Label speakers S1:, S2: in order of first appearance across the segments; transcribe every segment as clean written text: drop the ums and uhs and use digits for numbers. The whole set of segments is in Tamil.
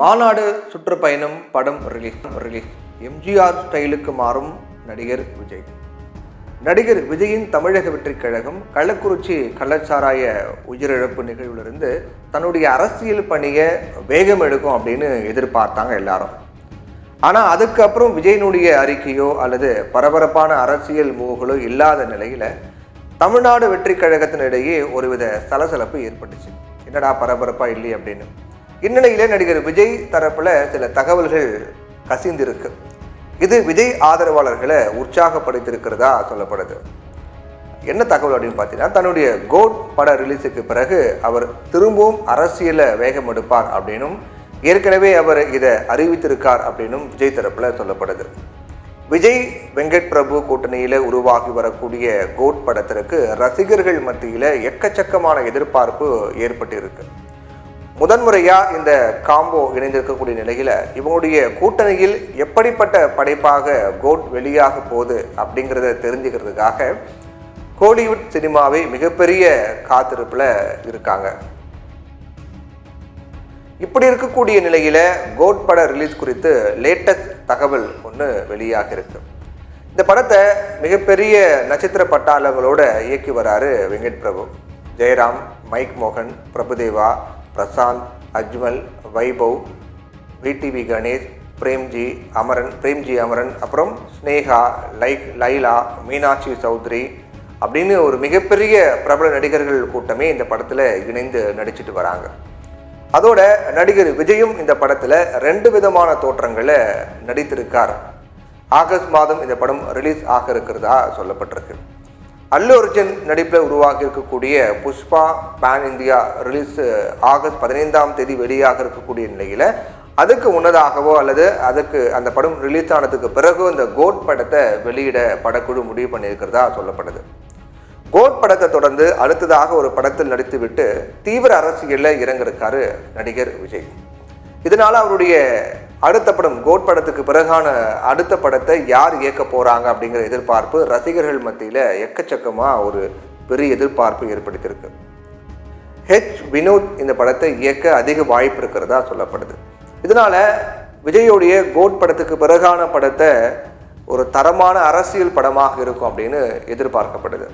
S1: மாநாடு சுற்றுப்பயணம் படம் ரிலீஸ். எம்ஜிஆர் ஸ்டைலுக்கு மாறும் நடிகர் விஜய். நடிகர் விஜயின் தமிழக வெற்றிக் கழகம் கள்ளக்குறிச்சி கள்ளச்சாராய உயிரிழப்பு நிகழ்விலிருந்து தன்னுடைய அரசியல் பணியை வேகம் எடுக்கும் அப்படின்னு எதிர்பார்த்தாங்க எல்லாரும். ஆனால் அதுக்கப்புறம் விஜயனுடைய அறிக்கையோ அல்லது பரபரப்பான அரசியல் மூவுகளோ இல்லாத நிலையில் தமிழ்நாடு வெற்றிக் கழகத்தினிடையே ஒருவித சலசலப்பு ஏற்பட்டுச்சு. என்னடா பரபரப்பாக இல்லை அப்படின்னு. இந்நிலையிலே நடிகர் விஜய் தரப்புல சில தகவல்கள் கசிந்திருக்கு. இது விஜய் ஆதரவாளர்களை உற்சாகப்படுத்தியிருக்கிறதா சொல்லப்படுது. என்ன தகவல் அப்படின்னு பார்த்தீங்கன்னா, தன்னுடைய கோட் பட ரிலீஸுக்கு பிறகு அவர் திரும்பவும் அரசியலை வேகம் எடுப்பார் அப்படின்னும் ஏற்கனவே அவர் இதை அறிவித்திருக்கார் அப்படின்னும் விஜய் தரப்புல சொல்லப்படுது. விஜய் வெங்கட் பிரபு கூட்டணியில் உருவாகி வரக்கூடிய கோட் படத்திற்கு ரசிகர்கள் மத்தியில் எக்கச்சக்கமான எதிர்பார்ப்பு ஏற்பட்டிருக்கு. முதன்முறையாக இந்த காம்போ இணைந்திருக்கக்கூடிய நிலையில் இவங்களுடைய கூட்டணியில் எப்படிப்பட்ட படைப்பாக கோட் வெளியாக போகுது அப்படிங்கிறத தெரிஞ்சுக்கிறதுக்காக கோலிவுட் சினிமாவை மிகப்பெரிய காத்திருப்பில் இருக்காங்க. இப்படி இருக்கக்கூடிய நிலையில் கோட் பட ரிலீஸ் குறித்து லேட்டஸ்ட் தகவல் ஒன்று வெளியாக இருக்கு. இந்த படத்தை மிகப்பெரிய நட்சத்திர பட்டாளங்களோட இயக்கி வராரு வெங்கட் பிரபு. ஜெயராம், மைக் மோகன், பிரபுதேவா, பிரசாந்த், அஜ்மல், வைபவ், விடிவி கணேஷ், பிரேம்ஜி அமரன், அப்புறம் ஸ்னேகா, லைலா, மீனாட்சி சௌத்ரி அப்படின்னு ஒரு மிகப்பெரிய பிரபல நடிகர்கள் கூட்டமே இந்த படத்தில் இணைந்து நடிச்சிட்டு வராங்க. அதோட நடிகர் விஜயும் இந்த படத்தில் 2 விதமான தோற்றங்களை நடித்திருக்கார். ஆகஸ்ட் மாதம் இந்த படம் ரிலீஸ் ஆக இருக்கிறதா சொல்லப்பட்டிருக்கு. அல்லு அர்ஜுன் நடிப்பில் உருவாகி இருக்கக்கூடிய Pushpa pan India release August 15ஆம் தேதி வெளியாக இருக்கக்கூடிய நிலையில் அதுக்கு முன்னதாகவோ அல்லது அந்த படம் ரிலீஸ் ஆனதுக்கு பிறகு இந்த கோட் படத்தை வெளியிட படக்குழு முடிவு பண்ணியிருக்கிறதா சொல்லப்படுது. கோட் படத்தை தொடர்ந்து அடுத்ததாக ஒரு படத்தில் நடித்துவிட்டு தீவிர அரசியலில் இறங்கிருக்காரு நடிகர் விஜய். இதனால் அவருடைய அடுத்த படம் கோட் படத்துக்கு பிறகான அடுத்த படத்தை யார் இயக்க போகிறாங்க அப்படிங்கிற எதிர்பார்ப்பு ரசிகர்கள் மத்தியில் எக்கச்சக்கமாக ஒரு பெரிய எதிர்பார்ப்பு ஏற்படுத்தியிருக்கு. வினோத் இந்த படத்தை இயக்க அதிக வாய்ப்பு இருக்கிறதா சொல்லப்படுது. இதனால் விஜயோடைய கோட் படத்துக்கு பிறகான படத்தை ஒரு தரமான அரசியல் படமாக இருக்கும் அப்படின்னு எதிர்பார்க்கப்படுது.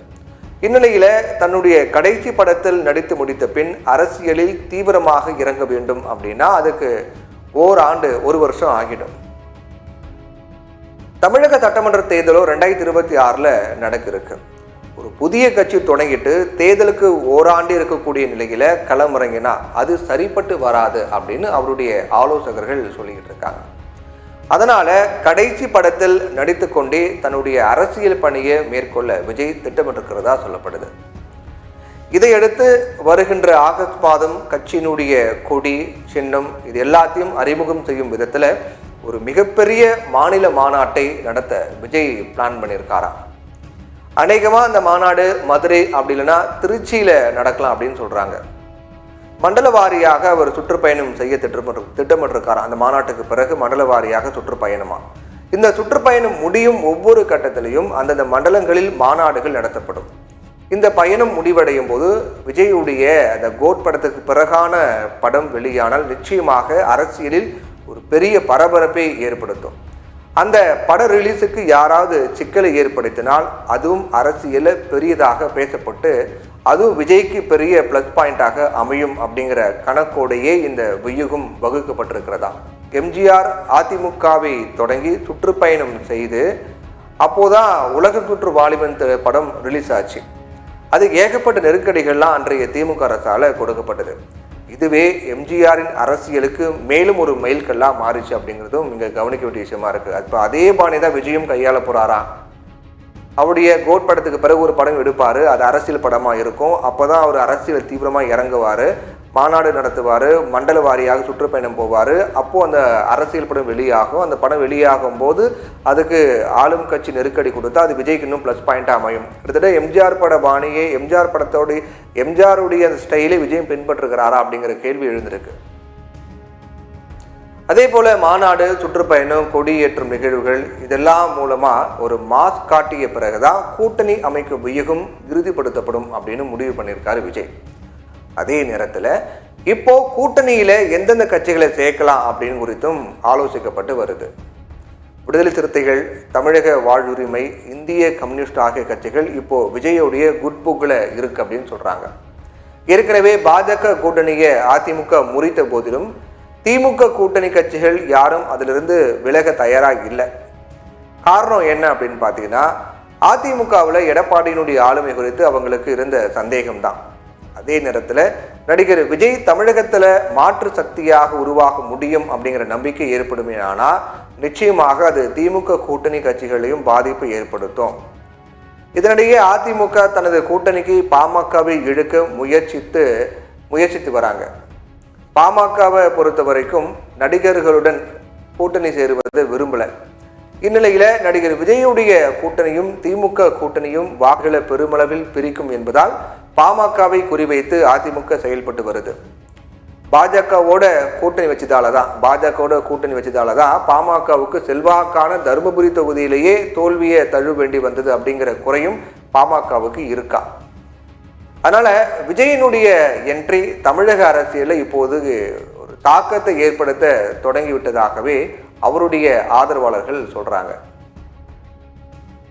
S1: இந்நிலையில் தன்னுடைய கடைசி படத்தில் நடித்து முடித்த பின் அரசியலில் தீவிரமாக இறங்க வேண்டும் அப்படின்னா அதுக்கு ஒரு வருஷம் ஆகிடும். தமிழக சட்டமன்ற தேர்தலோ 2026 நடக்க இருக்கு. ஒரு புதிய கட்சி தொடங்கிட்டு தேர்தலுக்கு ஓராண்டு இருக்கக்கூடிய நிலையில களமிறங்கினா அது சரிப்பட்டு வராது அப்படின்னு அவருடைய ஆலோசகர்கள் சொல்லிக்கிட்டு இருக்காங்க. அதனால கடைசி படத்தில் நடித்து கொண்டே தன்னுடைய அரசியல் பணியை மேற்கொள்ள விஜய் திட்டமிட்டிருக்கிறதா சொல்லப்படுது. இதையடுத்து வருகின்ற ஆகஸ்ட் மாதம் கட்சியினுடைய கொடி, சின்னம் இது எல்லாத்தையும் அறிமுகம் செய்யும் விதத்தில் ஒரு மிகப்பெரிய மாநில மாநாட்டை நடத்த விஜய் பிளான் பண்ணியிருக்காராம். அநேகமாக அந்த மாநாடு மதுரை அப்படி இல்லைன்னா திருச்சியில் நடக்கலாம் அப்படின்னு சொல்கிறாங்க. மண்டல வாரியாக அவர் சுற்றுப்பயணம் செய்ய திட்டமிட்டிருக்காராம். அந்த மாநாட்டுக்கு பிறகு மண்டல வாரியாக சுற்றுப்பயணமா. இந்த சுற்றுப்பயணம் முடியும் ஒவ்வொரு கட்டத்திலையும் அந்தந்த மண்டலங்களில் மாநாடுகள் நடத்தப்படும். இந்த பயணம் முடிவடையும் போது விஜயுடைய அந்த கோட் படத்துக்கு பிறகான படம் வெளியானால் நிச்சயமாக அரசியலில் ஒரு பெரிய பரபரப்பை ஏற்படுத்தும். அந்த பட ரிலீஸுக்கு யாராவது சிக்கலை ஏற்படுத்தினால் அதுவும் அரசியலில் பெரியதாக பேசப்பட்டு அதுவும் விஜய்க்கு பெரிய ப்ளஸ் பாயிண்டாக அமையும் அப்படிங்கிற கணக்கோடையே இந்த வியூகம் வகுக்கப்பட்டிருக்கிறதா. எம்ஜிஆர் அதிமுகவை தொடங்கி சுற்றுப்பயணம் செய்து அப்போதான் உலக சுற்று வாலிபன் படம் ரிலீஸ் ஆச்சு. அது ஏகப்பட்ட நெருக்கடிகள்லாம் அன்றைய திமுக அரசால் கொடுக்கப்பட்டது. இதுவே எம்ஜிஆரின் அரசியலுக்கு மேலும் ஒரு மைல்கல்லாக மாறிச்சு அப்படிங்கிறதும் இங்கே கவனிக்க வேண்டிய விஷயமா இருக்குது. இப்போ அதே பாணி தான் விஜயும் கையாள போகிறாராம். அவருடைய கோட் படத்துக்கு பிறகு ஒரு படம் எடுப்பார், அது அரசியல் படமாக இருக்கும். அப்போ தான் அவர் அரசியல் தீவிரமாக இறங்குவார், மாநாடு நடத்துவார், மண்டல வாரியாக சுற்றுப்பயணம் போவார். அப்போது அந்த அரசியல் படம் வெளியாகும். அந்த படம் வெளியாகும் போது அதுக்கு ஆளும் கட்சி நெருக்கடி கொடுத்தா அது விஜய்க்கு இன்னும் ப்ளஸ் பாயிண்டாக அமையும். கிட்டத்தட்ட எம்ஜிஆர் பட பாணியே எம்ஜிஆருடைய அந்த ஸ்டைலை விஜயம் பின்பற்றுகிறாரா அப்படிங்கிற கேள்வி எழுந்திருக்கு. அதே போல் மாநாடு, சுற்றுப்பயணம், கொடியேற்றும் நிகழ்வுகள் இதெல்லாம் மூலமாக ஒரு மாஸ் காட்டிய பிறகுதான் கூட்டணி அமைக்கும் வியூகம் இறுதிப்படுத்தப்படும் அப்படின்னு முடிவு பண்ணியிருக்காரு விஜய். அதே நேரத்தில் இப்போ கூட்டணியில எந்தெந்த கட்சிகளை சேர்க்கலாம் அப்படின்னு குறித்தும் ஆலோசிக்கப்பட்டு வருது. விடுதலை சிறுத்தைகள், தமிழக வாழ்வுரிமை, இந்திய கம்யூனிஸ்ட் ஆகிய கட்சிகள் இப்போ விஜயோடைய குட் புக்ல இருக்கு அப்படின்னு சொல்றாங்க. ஏற்கனவே பாஜக கூட்டணியை அதிமுக முறித்த போதிலும் திமுக கூட்டணி கட்சிகள் யாரும் அதிலிருந்து விலக தயாராக இல்லை. காரணம் என்ன அப்படின்னு பார்த்தீங்கன்னா, அதிமுகவில் எடப்பாடியினுடைய ஆளுமை குறித்து அவங்களுக்கு இருந்த சந்தேகம்தான். அதே நேரத்தில் நடிகர் விஜய் தமிழகத்தில் மாற்று சக்தியாக உருவாக முடியும் அப்படிங்கிற நம்பிக்கை ஏற்படுமே. ஆனால் நிச்சயமாக அது திமுக கூட்டணி கட்சிகளையும் பாதிப்பு ஏற்படுத்தும். இதனிடையே அதிமுக தனது கூட்டணிக்கு பாமகவை இழுக்க முயற்சித்து வராங்க. பாமகவை பொறுத்த வரைக்கும் நடிகர்களுடன் கூட்டணி சேருவதை விரும்பல. இந்நிலையில நடிகர் விஜயுடைய கூட்டணியும் திமுக கூட்டணியும் வாக்குகளை பெருமளவில் பிரிக்கும் என்பதால் பாமகவை குறிவைத்து அதிமுக செயல்பட்டு வருது. பாஜகவோட கூட்டணி வச்சதால தான் பாமகவுக்கு செல்வாக்கான தருமபுரி தொகுதியிலேயே தோல்வியை தழுவ வேண்டி வந்தது அப்படிங்கிற குறையும் பாமகவுக்கு இருக்கா. அதனால விஜயனுடைய என்ட்ரி தமிழக அரசியலில் இப்போது ஒரு தாக்கத்தை ஏற்படுத்த தொடங்கிவிட்டதாகவே அவருடைய ஆதரவாளர்கள் சொல்றாங்க.